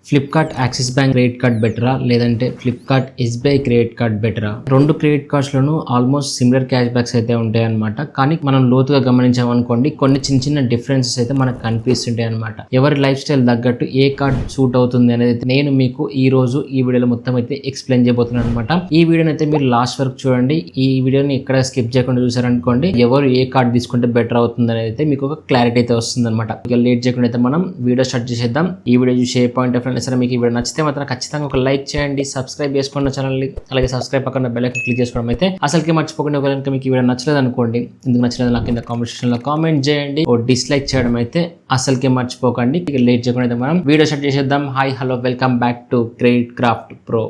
Flipkart Axis bank credit card బెటరా లేదంటే Flipkart SBI credit card బెటరా? రెండు క్రెడిట్ కార్డ్స్లోనూ ఆల్మోస్ట్ సిమిలర్ క్యాష్ బ్యాక్స్ అయితే ఉంటాయి అనమాట. కానీ మనం లోతుగా గమనించామనుకోండి కొన్ని చిన్న చిన్న డిఫరెన్సెస్ అయితే మనకు కనిపిస్తుంటాయి అనమాట. ఎవరి లైఫ్ స్టైల్ తగ్గట్టు ఏ కార్డ్ సూట్ అవుతుంది అనేది నేను మీకు ఈ రోజు ఈ వీడియోలో మొత్తం అయితే ఎక్స్ప్లెయిన్ చేయబోతున్నాను అనమాట. ఈ వీడియోని అయితే మీరు లాస్ట్ వరకు చూడండి. ఈ వీడియోని ఎక్కడ స్కిప్ చేయకుండా చూసారనుకోండి ఎవరు ఏ కార్డ్ తీసుకుంటే బెటర్ అవుతుంది అనేది అయితే మీకు ఒక క్లారిటీ అయితే వస్తుంది అనమాట. ఇక లేట్ చేయకుండా అయితే మనం వీడియో స్టార్ట్ చేసేద్దాం. ఈ వీడియో చూసే పాయింట్ ఆఫ్ సరే మీకు ఈ వీడియో నచ్చితే మాత్రం ఖచ్చితంగా ఒక లైక్ చేయండి, సబ్స్క్రైబ్ చేసుకోండి ఛానల్ని. అలాగే సబ్స్క్రైబ్ పక్కన బెల్ ఐకాన్ క్లిక్ చేసుకోవడం అయితే అసలుకి మర్చిపోకుండా. ఒకవేళ మీకు ఈ వీడియో నచ్చలేదు అనుకోండి, ఎందుకు నచ్చలేదు నాకు కింద కామెంట్ సెక్షన్లో కామెంట్ చేయండి. ఓ డిస్లైక్ చేయడం అయితే అసలుకే మర్చిపోకండి. ఇక లేట్ చేయకుండా అయితే మనం వీడియో స్టార్ట్ చేసేద్దాం. Hi hello welcome back to credit craft pro.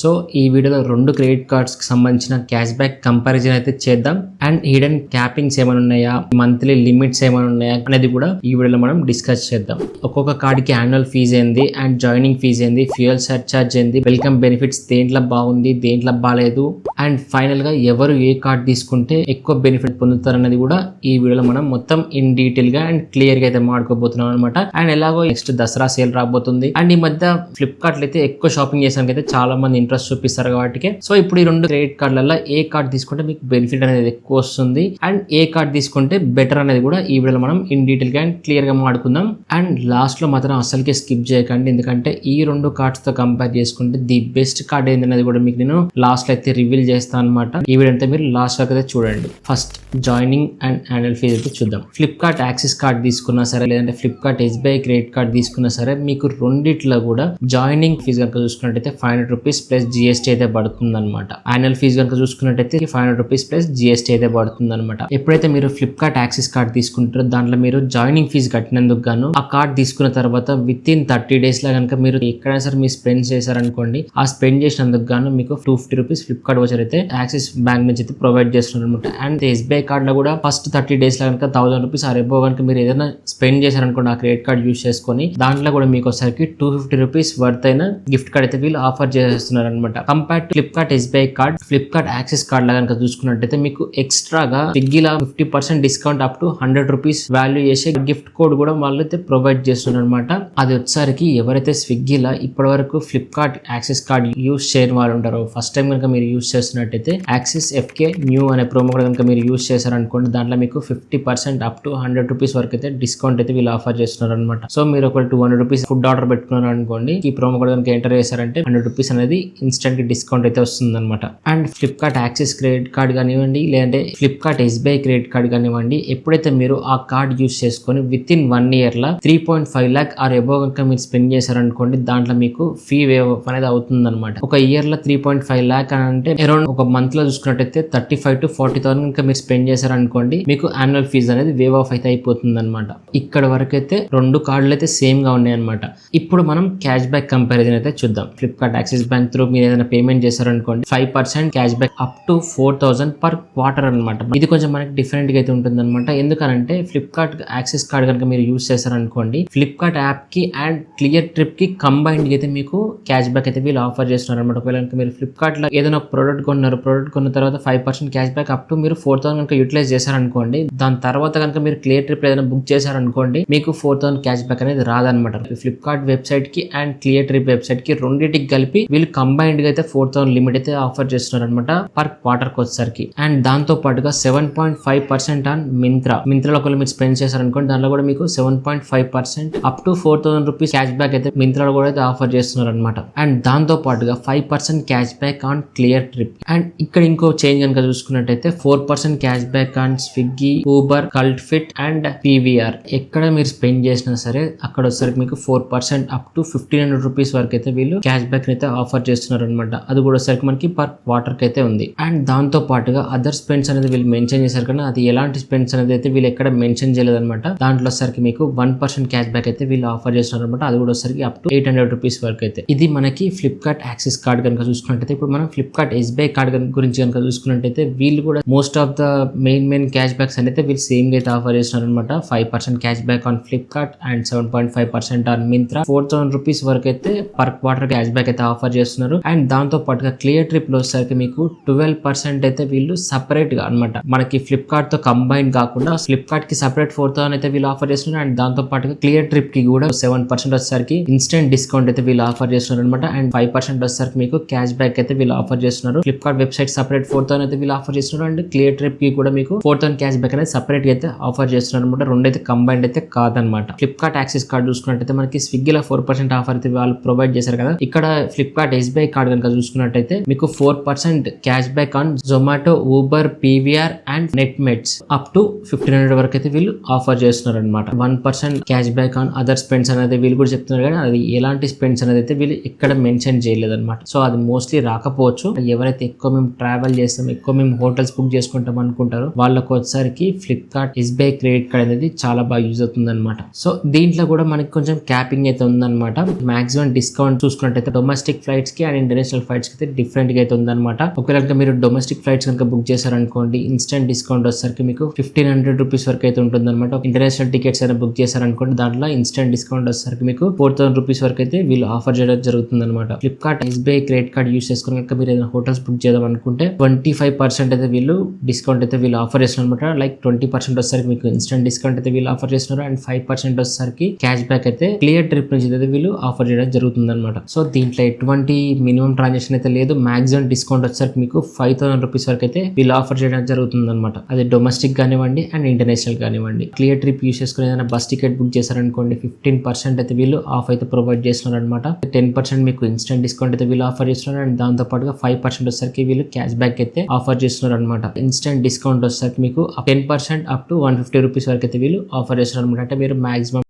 So ఈ వీడియోలో రెండు క్రెడిట్ కార్డ్స్ కి సంబంధించిన క్యాష్ బ్యాక్ కంపారిజన్ అయితే చేద్దాం. అండ్ హిడెన్ క్యాపింగ్స్ ఏమైనా ఉన్నాయా, మంత్లీ లిమిట్స్ ఏమైనా ఉన్నాయా అనేది కూడా ఈ వీడియోలో మనం డిస్కస్ చేద్దాం. ఒక్కొక్క కార్డ్కి యాన్యువల్ ఫీజ్ ఏంది, అండ్ జాయినింగ్ ఫీజ్ ఏంది, ఫ్యూయల్ సర్చార్జ్ ఏంది, వెల్కమ్ బెనిఫిట్స్ దేంట్లో బాగుంది దేంట్లో బాగాలేదు, అండ్ ఫైనల్ గా ఎవరు ఏ కార్డ్ తీసుకుంటే ఎక్కువ బెనిఫిట్ పొందుతారు అనేది కూడా ఈ వీడియోలో మనం మొత్తం ఇన్ డీటెయిల్ గా అండ్ క్లియర్ గా అయితే మాట్లాడుకోబోతున్నాం అనమాట. అండ్ ఎలాగో నెక్స్ట్ దసరా సేల్ రాబోతుంది. అండ్ ఈ మధ్య ఫ్లిప్కార్ట్ అయితే ఎక్కువ షాపింగ్ చేసానికి అయితే చాలా మంది ఇంట్రెస్ట్ చూపిస్తారు కాబట్టి సో ఇప్పుడు ఈ రెండు క్రెడిట్ కార్డులలో ఏ కార్డ్ తీసుకుంటే మీకు బెనిఫిట్ అనేది ఎక్కువ వస్తుంది, అండ్ ఏ కార్డ్ తీసుకుంటే బెటర్ అనేది కూడా ఈ వీడియోలో మనం ఇన్ డీటెయిల్ గా అండ్ క్లియర్ గా మాట్లాడుకుందాం. అండ్ లాస్ట్ లో మాత్రం అసలుకే స్కిప్ చేయకండి, ఎందుకంటే ఈ రెండు కార్డ్స్ తో కంపేర్ చేసుకుంటే ది బెస్ట్ కార్డ్ ఏంటనేది కూడా మీకు నేను లాస్ట్ లో అయితే రివీల్ చేస్తాను అనమాట. ఈ వీడియో అంతా మీరు లాస్ట్ వరకు అయితే చూడండి. First joining and annual fee అయితే చూద్దాం. ఫ్లిప్కార్ట్ యాక్సిస్ కార్డ్ తీసుకున్నా సరే లేదంటే ఫ్లిప్కార్ట్ ఎస్బీఐ క్రెడిట్ కార్డ్ తీసుకున్నా సరే మీకు రెండిట్లో కూడా జాయినింగ్ ఫీజ్ కనుక చూసుకున్నట్టయితే 500 రూపీస్ ప్లస్ జిఎస్టీ అయితే పడుతుంది అనమాట. యాన్యువల్ ఫీజ్ కనుక చూసుకున్నట్టయితే 500 రూపీస్ ప్లస్ జిఎస్టీ అయితే పడుతుంది అనమాట. ఎప్పుడైతే మీరు ఫ్లిప్కార్ట్ యాక్సిస్ కార్డ్ తీసుకుంటారో దాంట్లో మీరు జాయినింగ్ ఫీజ్ కట్టినందుకు గాను ఆ కార్డ్ తీసుకున్న తర్వాత విత్ ఇన్ 30 డేస్ లో కనుక మీరు ఎక్కడైనా సరే మీరు స్పెండ్ చేశారనుకోండి, ఆ స్పెండ్ చేసినందుకు గాను మీకు 250 రూపీస్ ఫ్లిప్కార్ట్ వచ్చారు అయితే యాక్సిస్ బ్యాంక్ నుంచి అయితే ప్రొవైడ్ చేస్తున్నారు అనమాట. అండ్ ఎస్బీఐ కార్డ్ లో కూడా ఫస్ట్ 30 డేస్ లో కనుక 1000 రూపీస్ ఆ రెబో కనుక మీరు ఏదైనా స్పెండ్ చేశారనుకోండి ఆ క్రెడిట్ కార్డ్ యూస్ చేసుకొని దాంట్లో కూడా మీకు ఒకసారికి 250 రూపీస్ వర్త్ అయిన గిఫ్ట్ కార్డ్ అయితే వీళ్ళు ఆఫర్ చేస్తున్నారు అనమాట. Compare to Flipkart SBI card, Flipkart Axis card లా కనుక చూసుకున్నట్టయితే మీకు ఎక్స్ట్రాగా స్విగ్గీలో 50% discount up to 100 rupees value చేసే గిఫ్ట్ కోడ్ కూడా వాళ్ళు అయితే ప్రొవైడ్ చేస్తున్నారు అనమాట. అది వచ్చేసరికి ఎవరైతే స్విగ్గీలో ఇప్పటి వరకు ఫ్లిప్కార్ట్ యాక్సిస్ కార్డ్ యూస్ చేయని వాళ్ళు ఉంటారో, ఫస్ట్ టైం కనుక మీరు యూస్ చేస్తున్నట్టయితే యాక్సిస్ ఎఫ్కే న్యూ అనే ప్రోమో కోడ్ కనుక మీరు యూస్ చేశారనుకోండి దాంట్లో మీకు 50% అప్ టు 100 రూపీస్ వరకు అయితే డిస్కౌంట్ అయితే వీళ్ళు ఆఫర్ చేస్తున్నారు అనమాట. సో మీరు ఒక 200 రూపీస్ ఫుడ్ ఆర్డర్ పెట్టుకున్నారు అనుకోండి, ఈ ప్రోమో కోడ్ కనుక ఎంటర్ చేశారంటే 100 రూపీస్ అనేది ఇన్స్టెంట్ డిస్కౌంట్ అయితే వస్తుంది అనమాట. And Flipkart axis credit card కానివ్వండి లేదంటే ఫ్లిప్కార్ట్ ఎస్బీఐ క్రెడిట్ కార్డ్ కానివ్వండి, ఎప్పుడైతే మీరు ఆ కార్డ్ యూస్ చేసుకొని విత్ ఇన్ 1 year లా 3.5 lakh ఆర్ ఎబో కనుక మీరు స్పెండ్ చేశారనుకోండి దాంట్లో మీకు ఫీ వేవ్ అనేది అవుతుంది అనమాట. ఒక ఇయర్ లో 3.5 lakh అని అంటే అరౌండ్ ఒక మంత్ లో చూసుకున్నట్టయితే 35,000 to 40,000 కనుక మీరు స్పెండ్ చేశారనుకోండి మీకు యాన్యువల్ ఫీజ్ అనేది వేవ్ ఆఫ్ అయితే అయిపోతుంది అనమాట. ఇక్కడ వరకు అయితే రెండు కార్డులు అయితే సేమ్ గా ఉన్నాయి అనమాట. ఇప్పుడు మనం క్యాష్ బ్యాక్ కంపారిజన్ అయితే చూద్దాం. ఫ్లిప్కార్ట్ యాక్సిస్ బ్యాంక్ త్రూ మీరు ఏదైనా పేమెంట్ చేశారనుకోండి 5% cash back up to 4,000 per quarter అనమాట. ఇది కొంచెం మనకి డిఫరెంట్ గా అయితే ఉంటుంది అనమాట. ఎందుకంటే ఫ్లిప్కార్ట్ యాక్సిస్ కార్డ్ కనుక మీరు యూస్ చేశారనుకోండి ఫ్లిప్కార్ట్ యాప్ కి అండ్ క్లియర్ ట్రిప్ కి కంబైన్డ్ అయితే మీకు క్యాష్ బ్యాక్ అయితే వీళ్ళు ఆఫర్ చేస్తున్నారు అనమాట. ఒకవేళ మీరు ఫ్లిప్కార్ట్ లో ఏదైనా ప్రోడక్ట్ కొన్నారు, ప్రోడక్ట్ కొన్న తర్వాత 5% క్యాష్ బ్యాక్ అప్ టు మీరు 4,000 కనుక యూటిలైజ్ చేశారనుకోండి, దాని తర్వాత కనుక మీరు క్లియర్ ట్రిప్ ఏదైనా బుక్ చేశారనుకోండి మీకు 4,000 క్యాష్ బ్యాక్ అనేది రాదనమాట. ఫ్లిప్కార్ట్ వెబ్సైట్ కి అండ్ క్లియర్ ట్రిప్ వెబ్సైట్ కి రెండింటికి కలిపి వీళ్ళు కంబైన్డ్ గా అయితే 4,000 లిమిట్ అయితే ఆఫర్ చేస్తున్నారు అనమాట పర్ క్వార్టర్ కి వచ్చేసరికి. అండ్ దాంతో పాటుగా 7.5% ఆన్ మింత్రాలో ఒకవేళ మీరు స్పెండ్ చేశారనుకోండి దాంట్లో కూడా మీకు 7.5% up to 4,000 rupees cash back అయితే మింత్రాలో కూడా అయితే ఆఫర్ చేస్తున్నారు అనమాట. అండ్ దాంతో పాటుగా 5% cash back on clear trip. And ఇక్కడ ఇంకో చేంజ్ కనుక చూసుకున్నట్టయితే 4% cash back on Swiggy, Uber, cult fit and PVR. ఎక్కడ మీరు స్పెండ్ చేసినా సరే అక్కడ వచ్చేసరికి మీకు 4% అప్ టు 1,500 రూపీస్ వరకు అయితే వీళ్ళు క్యాష్ బ్యాక్ అయితే ఆఫర్ చేస్తున్నారు అనమాట. అది కూడా వచ్చేసరికి మనకి పర్ క్వార్టర్ కి అయితే ఉంది. అండ్ దాంతో పాటుగా అదర్ స్పెండ్స్ అనేది వీళ్ళు మెన్షన్ చేశారు కానీ అది ఎలాంటి స్పెండ్స్ అనేది అయితే వీళ్ళు ఎక్కడ మెన్షన్ చేయలేదు అనమాట. దాంట్లో వచ్చేసరికి మీకు 1% క్యాష్ బ్యాక్ అయితే వీళ్ళు ఆఫర్ చేస్తున్నారు అనమాట. అది కూడా వచ్చేసరికి అప్ టు 800 రూపీస్ వరకు అయితే. ఇది మనకి ఫ్లిప్కార్ట్ యాక్సిస్ కార్డ్ కనుక చూసుకున్నట్టయితే ఇప్పుడు మనం ఫ్లిప్కార్ట్ ఎస్బీఐ కార్డ్ గురించి కనుక చూసుకున్నట్టయితే వీళ్ళు కూడా most of the main cash backs అయితే వీళ్ళు సేమ్ గా అయితే ఆఫర్ చేస్తున్నారు అనమాట. 5% cash back on Flipkart and 7.5% on Myntra. 4000 rupees వరకు అయితే పర్ క్వార్టర్ క్యాష్ బ్యాక్ అయితే ఆఫర్ చేస్తున్నారు. అండ్ దాంతో పాటుగా క్లియర్ ట్రిప్ లో వచ్చేసరికి మీకు 12% అయితే వీళ్ళు సపరేట్ గా అనమాట, మనకి ఫ్లిప్కార్ట్ తో కంబైన్ కాకుండా ఫ్లిప్కార్ట్ కి సపరేట్ 4000 అయితే వీళ్ళు ఆఫర్ చేస్తున్నారు. అండ్ దాంతో పాటుగా క్లియర్ ట్రిప్ కి కూడా 7% వచ్చేసరికి ఇన్స్టెంట్ డిస్కౌంట్ అయితే వీళ్ళు ఆఫర్ చేస్తున్నారు అనమాట. అండ్ 5% వచ్చేసరికి మీకు క్యాష్ బ్యాక్ అయితే వీళ్ళు ఆఫర్ చేస్తున్నారు. ఫ్లిప్కార్ట్ వెబ్సైట్ సపరేట్ 4000 అయితే వీళ్ళు ఆఫర్ చేస్తున్నారు. అండ్ క్లియర్ ట్రిప్ కి కూడా మీకు 4000 క్యాష్ బ్యాక్ అనేది సపరేట్ గా అయితే ఆఫర్ చేస్తున్నారు అనమాట. రెండైతే కంబైండ్ అయితే కాదనమాట. ఫ్లిప్కార్ట్ యాక్సెస్ కార్డ్ చూసుకున్నట్టయితే మనకి స్విగ్గీలో 4% ఆఫర్ అయితే వాళ్ళు ప్రొవైడ్ చేశారు కదా. ఇక్కడ ఫ్లిప్కార్ట్ SBI కార్డ్ కనుక చూసుకున్నట్టయితే మీకు 4% cash back on Zomato, Uber, PVR and Netmeds up to 1500 వరకు అయితే వీళ్ళు ఆఫర్ చేస్తున్నారు అనమాట. 1% cash back on other spends అనేది వీళ్ళు కూడా చెప్తున్నారు, కానీ అది ఎలాంటి స్పెండ్స్ అనేది అయితే వీళ్ళు ఇక్కడ మెన్షన్ చేయలేదు అనమాట. సో అది మోస్ట్లీ రాకపోవచ్చు. ఎవరైతే ఎక్కువ మేము ట్రావెల్ చేస్తాం, ఎక్కువ మేము హోటల్స్ బుక్ చేసుకుంటాం అనుకుంటారో వాళ్ళకి వచ్చేసరికి ఫ్లిప్కార్ట్ SBI క్రెడిట్ కార్డ్ అనేది చాలా బాగా యూజ్ అవుతుంది అనమాట. సో దీంట్లో కూడా మనకి కొంచెం క్యాపింగ్ అయితే ఉందన్నమాట. మాక్సిమం డిస్కౌంట్ చూసుకున్నట్టయితే డొమెస్టిక్ ఫ్లైట్స్ కి అండ్ ఇంటర్నేషనల్ ఫ్లైట్స్ కి అయితే డిఫరెంట్ గా అయితే ఉందన్నమాట. ఒకవేళ మీరు డొమెస్టిక్ ఫ్లైట్స్ కనుక బుక్ చేశారనుకోండి, ఇన్స్టెంట్ డిస్కౌంట్ వచ్చేసరికి మీకు 1500 రూపీస్ వరకు అయితే ఉంటుంది అనమాట. ఇంటర్నేషనల్ టికెట్స్ అయినా బుక్ చేశారనుకోండి, దాంట్లో ఇన్స్టెంట్ డిస్కౌంట్ వచ్చేసరికి మీకు 4000 రూపీస్ వరకు అయితే వీళ్ళు ఆఫర్ చేయడం జరుగుతుంది అనమాట. Flipkart SBI credit card use చేసుకుని కనుక మీరు ఏదైనా హోటల్స్ బుక్ చేద్దాం అనుకుంటే 25% అయితే వీళ్ళు డిస్కౌంట్ అయితే వీళ్ళు ఆఫర్ చేస్తున్నారు అనమాట. లైక్ 20% వచ్చేసరికి మీకు ఇన్స్టెంట్ డిస్కౌంట్ అయితే వీళ్ళు ఆఫర్ చేస్తున్నారు. అండ్ 5% వచ్చేసరికి క్యాష్ బ్యాక్ అయితే క్లియర్ ట్రిప్ నుంచి అయితే వీళ్ళు ఆఫర్ చేయడం జరుగుతుంది అనమాట. సో దీంట్లో ఎటువంటి మినిమం ట్రాన్సాక్షన్ అయితే లేదు. మాక్సిమం డిస్కౌంట్ వచ్చేసరికి మీకు 5000 రూపీస్ వరకు అయితే వీళ్ళు ఆఫర్ చేయడం జరుగుతుంది అనమాట. అది డొమెస్టిక్ కానివ్వండి అండ్ ఇంటర్నేషనల్ కానివ్వండి. క్లియర్ ట్రిప్ యూస్ చేసుకుని ఏదైనా బస్ టికెట్ బుక్ చేశారనుకోండి, 15% అయితే వీళ్ళు ఆఫ్ అయితే ప్రొవైడ్ చేస్తున్నారు అనమాట. 10% మీకు ఇన్స్టెంట్ డిస్కౌంట్ అయితే వీళ్ళు ఆఫర్ చేస్తున్నారు. అండ్ దాంతో పాటుగా 5% వచ్చేసరికి వీళ్ళు క్యాష్ బ్యాక్ అయితే ఆఫర్ చేస్తున్నారు అనమాట. ఇన్స్టెంట్ డిస్కౌంట్ వచ్చేసరికి మీకు 10% అప్ టు 150 రూపీస్ వరకు అయితే వీళ్ళు ఆఫర్ చేస్తున్నారు అనమాట. అంటే మీరు మాక్సిమం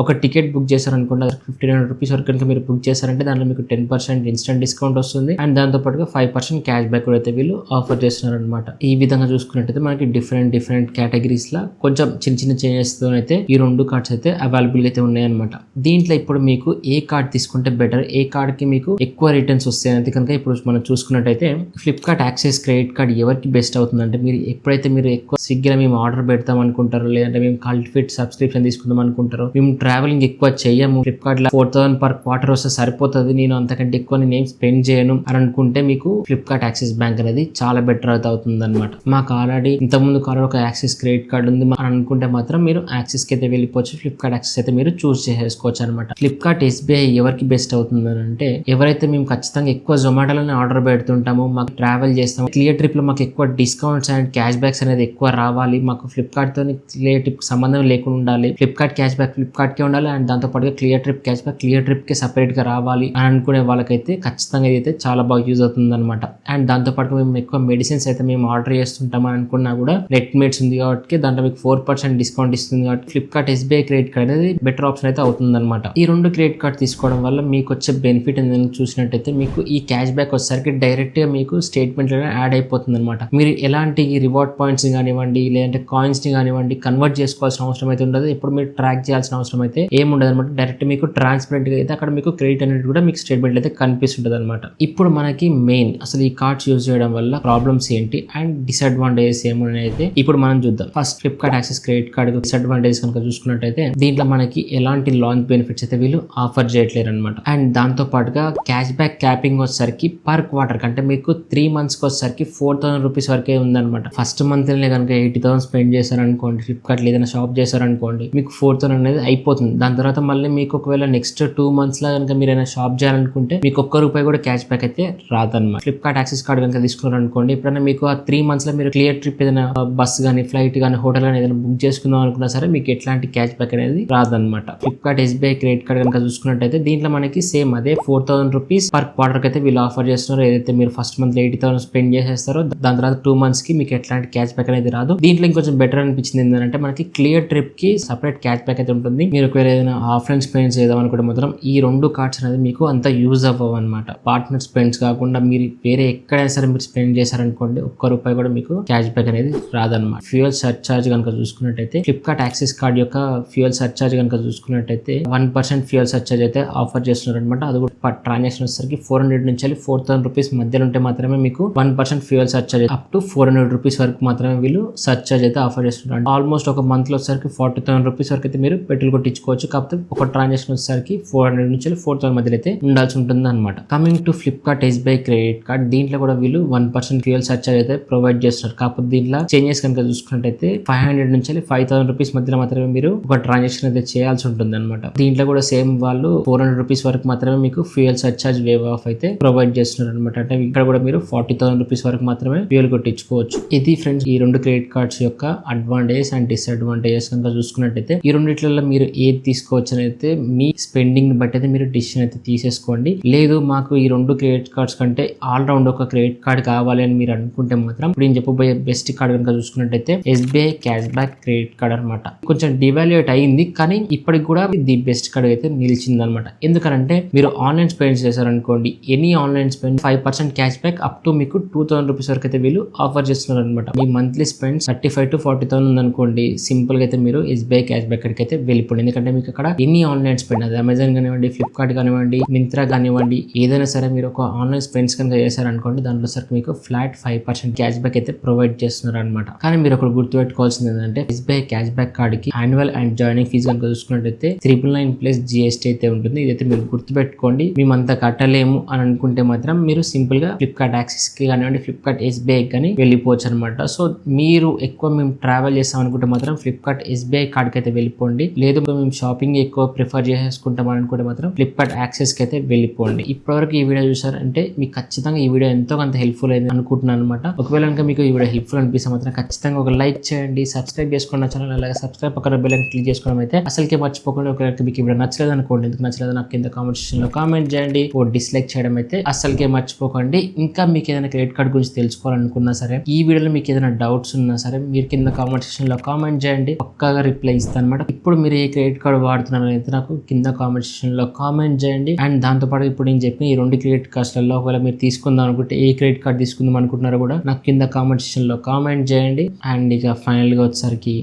ఒక టికెట్ బుక్ చేశారనుకోండి, 1500 రూపీస్ వరకు కనుక మీరు బుక్ చేశారంటే దాంట్లో మీకు 10% ఇన్స్టెంట్ డిస్కౌంట్ వస్తుంది. అండ్ దాంతో పాటుగా 5% క్యాష్ బ్యాక్ కూడా అయితే వీళ్ళు ఆఫర్ చేస్తున్నారు అనమాట. ఈ విధంగా చూసుకున్నట్టయితే మనకి డిఫరెంట్ కేటగిరీస్ లా కొంచెం చిన్న చేంజెస్ తో అయితే ఈ రెండు కార్డ్స్ అయితే అవైలబుల్ అయితే ఉన్నాయన్నమాట. దీంట్లో ఇప్పుడు మీకు ఏ కార్డ్ తీసుకుంటే బెటర్, ఏ కార్డ్ కి మీకు ఎక్కువ రిటర్న్స్ వస్తాయి అనేది కనుక ఇప్పుడు మనం చూసుకున్నట్టయితే ఫ్లిప్కార్ట్ యాక్సెస్ క్రెడిట్ కార్డ్ ఎవరికి బెస్ట్ అవుతుందంటే, మీరు ఎప్పుడైతే మీరు ఎక్కువ స్విగ్గీలో మేము ఆర్డర్ పెడతాం అనుకుంటారో, లేదంటే మేము కల్టిఫిట్ సబ్స్క్రిప్షన్ తీసుకుందాం అనుకుంటారో, మేము ట్రావెలింగ్ ఎక్కువ చెయ్యము, ఫ్లిప్కార్ట్ లో 4000 పర్ క్వార్టర్ వస్తే సరిపోతుంది, నేను అంతకంటే ఎక్కువ నేను స్పెండ్ చేయను అని అనుకుంటే మీకు ఫ్లిప్కార్ట్ యాక్సిస్ బ్యాంక్ అనేది చాలా బెటర్ అవుతుంది అనమాట. మాకు ఆల్రెడీ ఇంతకుముందు ఒక యాక్సిస్ క్రెడిట్ కార్డ్ ఉంది అని అనుకుంటే మాత్రం మీరు యాక్సిస్ కి అయితే వెళ్ళిపోవచ్చు. ఫ్లిప్కార్ట్ యాక్సిస్ అయితే మీరు చూస్ చేసుకోవచ్చు అనమాట. ఫ్లిప్కార్ట్ SBI ఎవరికి బెస్ట్ అవుతుంది అంటే, ఎవరైతే మేము ఖచ్చితంగా ఎక్కువ జొమాటోలోనే ఆర్డర్ పెడుతుంటామో, మాకు ట్రావెల్ చేస్తాము, క్లియర్ ట్రిప్ లో మాకు ఎక్కువ డిస్కౌంట్స్ అండ్ క్యాష్ బ్యాక్స్ అనేది ఎక్కువ రావాలి, మాకు ఫ్లిప్కార్ట్ తో క్లియర్ ట్రిప్ సంబంధం లేకుండా ఉండాలి, ఫ్లిప్కార్ట్ క్యాష్ బ్యాక్ ఫ్లిప్కార్ట్ కే ఉండాలి, అండ్ దాంతో పాటుగా clear trip cash back clear trip కి సపరేట్ గా రావాలి అని అనుకునే వాళ్ళకైతే ఖచ్చితంగా ఇదైతే చాలా బాగా యూజ్ అవుతుంది అనమాట. అండ్ దాంతో పాటు మేము ఎక్కువ మెడిసిన్స్ అయితే మేము ఆర్డర్ చేస్తుంటాం అని అనుకున్నా కూడా నెట్మేట్స్ ఉంది కాబట్టి దాంట్లో మీకు 4% డిస్కౌంట్ ఇస్తుంది కాబట్టి ఫ్లిప్కార్ట్ SBI క్రెడిట్ కార్డ్ అనేది బెటర్ ఆప్షన్ అయితే అవుతుంది అనమాట. ఈ రెండు క్రెడిట్ కార్డ్ తీసుకోవడం వల్ల మీకు వచ్చే బెనిఫిట్ ఏంటని చూసినట్టయితే, మీకు ఈ క్యాష్ బ్యాక్ వచ్చేసరికి డైరెక్ట్ గా మీకు స్టేట్మెంట్ లో యాడ్ అయిపోతుంది అనమాట. మీరు ఎలాంటి రివార్డ్ పాయింట్స్ కానివ్వండి, లేదంటే కాయిన్స్ ని కానివ్వండి కన్వర్ట్ చేసుకోవాల్సిన అవసరం అయితే ఉండదు. ఇప్పుడు మీరు ట్రాక్ చేయాల్సిన అవసరం అయితే ఏముండదు అనమాట. డైరెక్ట్ మీకు ట్రాన్స్పరెంట్ గా అయితే అక్కడ మీకు క్రెడిట్ అనేది కూడా మీకు స్టేట్మెంట్ అయితే కనిపిస్తుంటది అనమాట. ఇప్పుడు మనకి మెయిన్ అసలు ఈ కార్డ్స్ యూజ్ చేయడం వల్ల ప్రాబ్లమ్స్ ఏంటి అండ్ డిసడ్వాంటేజెస్ ఏమని అయితే ఇప్పుడు మనం చూద్దాం. First Flipkart axis credit card disadvantages కనుక చూసుకున్నట్టయితే, దీంట్లో మనకి ఎలాంటి లాంచ్ బెనిఫిట్స్ అయితే వీళ్ళు ఆఫర్ చేయట్లేరు అనమాట. అండ్ దాంతో పాటుగా క్యాష్ బ్యాక్ క్యాపింగ్ వచ్చేసరికి పర్ క్వార్టర్ కంటే మీకు 3 months కి వచ్చేసరికి 4000 రూపీస్ వరకే ఉందన్నమాట. ఫస్ట్ మంత్ లోనే కనుక 80,000 స్పెండ్ చేశారనుకోండి, ఫ్లిప్కార్ట్ ఏదైనా షాప్ చేశారనుకోండి, మీకు 4000 అనేది అయిపోతుంది. దాని తర్వాత మళ్ళీ మీకు ఒకవేళ నెక్స్ట్ 2 months లో కనుక మీరు ఏదైనా షాప్ చేయాలనుకుంటే మీకు ₹1 కూడా క్యాష్ బ్యాక్ అయితే రాదన్నమాట. ఫ్లిప్కార్ట్ యాక్సిస్ కార్డ్ కనుక తీసుకున్నారనుకోండి, ఎప్పుడైనా మీకు ఆ 3 months లో మీరు క్లియర్ ట్రిప్ ఏదైనా బస్ కానీ ఫ్లైట్ కానీ హోటల్ కానీ ఏదైనా బుక్ చేసుకుందాం అనుకున్నా సరే మీకు ఎట్లాంటి క్యాష్ బ్యాక్ అనేది రాదన్నమాట. ఫ్లిప్కార్ట్ SBI క్రెడిట్ కార్డ్ కనుక చూసుకున్నట్టయితే దీంట్లో మనకి సేమ్ అదే 4000 రూపీస్ పర్ క్వార్టర్ అయితే వీళ్ళు ఆఫర్ చేస్తున్నారు. ఏదైతే మీరు ఫస్ట్ మంత్ 80,000 స్పెండ్ చేసేస్తారో దాని తర్వాత 2 months కి మీకు ఎట్లాంటి క్యాష్ బ్యాక్ అనేది రాదు. దీంట్లో ఇంకొంచెం బెటర్ అనిపించింది ఏంటంటే, మనకి క్లియర్ ట్రిప్ కి సపరేట్ క్యాష్ బ్యాక్ అయితే ఉంటుంది, మీరు ఒకవేళ ఏదైనా ఆఫ్లైన్ స్పెండ్స్ చేద్దాం అనుకుంటే మాత్రం ఈ 2 కార్డ్స్ అనేది మీకు అంత యూజ్ అవ్వవు అనమాట. పార్ట్నర్ స్పెండ్స్ కాకుండా మీరు వేరే ఎక్కడైనా సరే మీరు స్పెండ్ చేశారనుకోండి, ₹1 కూడా మీకు క్యాష్ బ్యాక్ అనేది రాదన్నమాట. ఫ్యూయల్ సర్చార్జ్ కనుక చూసుకున్నట్టయితే ఫ్లిప్కార్ట్ యాక్సిస్ కార్డ్ యొక్క ఫ్యూయల్ సర్చార్జ్ కనుక చూసుకున్నట్టయితే 1% ఫ్యూయల్ సర్చార్జ్ అయితే ఆఫర్ చేస్తున్నారు అనమాట. అది కూడా ట్రాన్సాక్షన్ వచ్చేసరికి ₹400 నుంచి ₹4,000 మధ్యలో ఉంటే మాత్రమే మీకు 1% ఫ్యూయల్ సర్చార్జ్ అప్ టు ₹400 వరకు మాత్రమే వీళ్ళు సర్చార్జ్ అయితే ఆఫర్ చేస్తున్నారు. ఆల్మోస్ట్ ఒక మంత్ లో వచ్చేసరికి ₹40,000 వరకు అయితే మీరు పెట్రోల్ కొట్టించుకోవచ్చు. కాకపోతే ఒక ట్రాన్సాక్షన్ వచ్చేసరికి 400 నుంచి 4,000 మధ్యలో అయితే ఉండాల్సి ఉంటుంది అనమాట. Coming to Flipkart SBI credit card, దీంట్లో కూడా వీళ్ళు 1% ఫ్యూయల్ సర్చార్జ్ అయితే ప్రొవైడ్ చేస్తున్నారు. కాకపోతే దీంట్లో చేంజెస్ కనుక చూసుకున్నట్టయితే ₹500 నుంచి ₹5,000 మధ్యలో మాత్రమే మీరు ఒక ట్రాన్సాక్షన్ అయితే చేయాల్సి ఉంటుంది అనమాట. దీంట్లో కూడా సేమ్ వాళ్ళు ₹400 వరకు మాత్రమే మీకు ఫ్యూయల్ సర్చార్జ్ వేవ్ ఆఫ్ అయితే ప్రొవైడ్ చేస్తున్నారు అనమాట. అంటే ఇక్కడ కూడా మీరు ₹40,000 వరకు మాత్రమే ఫ్యూయల్ కొట్టించుకోవచ్చు. ఇది ఫ్రెండ్స్ ఈ 2 క్రెడిట్ కార్డ్స్ యొక్క అడ్వాంటేజెస్ అండ్ డిస్అడ్వాంటేజెస్ కనుక చూసుకున్నట్టయితే ఈ రెండిట్లలో మీరు ఏది తీసుకోవచ్చు అని అయితే మీ స్పెండింగ్ బట్టి అయితే మీరు డిసిషన్ అయితే తీసేసుకోండి. లేదు మాకు ఈ 2 క్రెడిట్ కార్డ్స్ కంటే ఆల్ రౌండ్ ఒక క్రెడిట్ కార్డ్ కావాలి అని మీరు అనుకుంటే మాత్రం ఇప్పుడు నేను చెప్పబోయే బెస్ట్ కార్డ్ కనుక చూసుకున్నట్టయితే SBI cash back credit card అనమాట. కొంచెం డివాల్యుయేట్ అయింది కానీ ఇప్పటికి కూడా ది బెస్ట్ కార్డ్ అయితే నిలిచింది అనమాట. ఎందుకంటే మీరు ఆన్లైన్ స్పెండ్ చేశారనుకోండి, any online spend 5% cash back up to మీకు ₹2,000 వరకు అయితే వీళ్ళు ఆఫర్ చేస్తున్నారు అనమాట. మీ మంత్లీ స్పెండ్ 35,000 to 40,000 ఉందనుకోండి, సింపుల్ గా అయితే మీరు ఎస్బీఐ క్యాష్ బ్యాక్ కార్డ్కి అయితే వెళ్ళిపోండి. ఎందుకంటే మీకు అక్కడ ఎనీ ఆన్లైన్ స్పెండ్, అది అమెజాన్ కానివ్వండి, ఫ్లిప్కార్ట్ కానివ్వండి, మింత్రా కానివ్వండి, ఏదైనా సరే మీరు ఒక ఆన్లైన్ స్పెండ్స్ కనుక చేశారనుకోండి దాంట్లో సరికి మీకు ఫ్లాట్ 5% క్యాష్ బ్యాక్ అయితే ప్రొవైడ్ చేస్తున్నారు అనమాట. కానీ మీరు ఒకటి గుర్తుపెట్టుకోవాల్సింది ఏంటంటే ఎస్బీఐ క్యాష్ బ్యాక్ కార్డ్ కి యాన్యువల్ అండ్ జాయినింగ్ ఫీజు కనుక చూసుకున్నట్టయితే 999 GST అయితే ఉంటుంది. ఇదైతే మీరు గుర్తుపెట్టుకోండి. మేమంతా కట్టలేము అని అనుకుంటే మాత్రం మీరు సింపుల్ గా ఫ్లిప్కార్ట్ యాక్సిస్ కి కానివ్వండి, ఫ్లిప్కార్ట్ ఎస్బీఐ కానీ వెళ్ళిపోవచ్చు అనమాట. సో మీరు ఎక్కువ మేము ట్రావెల్ చేస్తాం అనుకుంటే మాత్రం ఫ్లిప్కార్ట్ ఎస్బీఐ కార్డ్ కి అయితే వెళ్ళిపోండి. లేదు మేము షాపింగ్ ఎక్కువ ప్రిఫర్ చేసుకుంటాం అనుకుంటే మాత్రం ఫ్లిప్కార్ట్ యాక్సెస్ కి అయితే వెళ్ళిపోండి. ఇప్పటివరకు ఈ వీడియో చూసారంటే మీకు ఖచ్చితంగా ఈ వీడియో ఎంతో కొంత హెల్ప్ఫుల్ అయింది అనుకుంటున్నాను అనమాట. ఒకవేళ కనుక మీకు ఈ వీడియో హెల్ప్ఫుల్ అనిపిస్తే మాత్రం ఖచ్చితంగా ఒక లైక్ చేయండి, సబ్స్క్రైబ్ చేసుకున్న ఛానల్, అలాగే సబ్స్క్రైబ్ పక్కన బెల్ ఐకాన్ క్లిక్ చేసుకోవడం అయితే అసలుకే మర్చిపోకుండా. ఒకవేళ మీకు ఈ వీడియో నచ్చలేదు అనుకోండి, ఎందుకు నచ్చలేదు నాకు కింద కామెంట్ సెక్షన్ లో కామెంట్ చేయండి. ఓ డిస్లైక్ చేయడం అయితే అసలుకే మర్చిపోకండి. ఇంకా మీకు ఏదైనా క్రెడిట్ కార్డ్ గురించి తెలుసుకోవాలనుకున్నా సరే, ఈ వీడియోలో మీకు ఏదైనా డౌట్స్ ఉన్నా సరే మీరు కింద కామెంట్ సెక్షన్ లో కామెంట్ చేయండి, పక్కాగా రిప్లై ఇస్తాను అనమాట. ఇప్పుడు మీరు ఏ క్రెడిట్ కార్డ్ వాడుతున్నారు అయితే నాకు కింద కామెంట్ సెక్షన్ లో కామెంట్ చేయండి. అండ్ దాంతోపాటు ఇప్పుడు నేను చెప్పిన ఈ 2 క్రెడిట్ కార్డ్స్లలో ఒకవేళ మీరు తీసుకుందాం అనుకుంటే ఏ క్రెడిట్ కార్డ్ తీసుకుందాం అనుకుంటున్నారో కూడా నాకు కింద కామెంట్ సెక్షన్ లో కామెంట్ చేయండి. అండ్ ఇక ఫైనల్ గా వచ్చేసరికి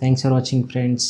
థ్యాంక్స్ ఫర్ వాచింగ్ ఫ్రెండ్స్.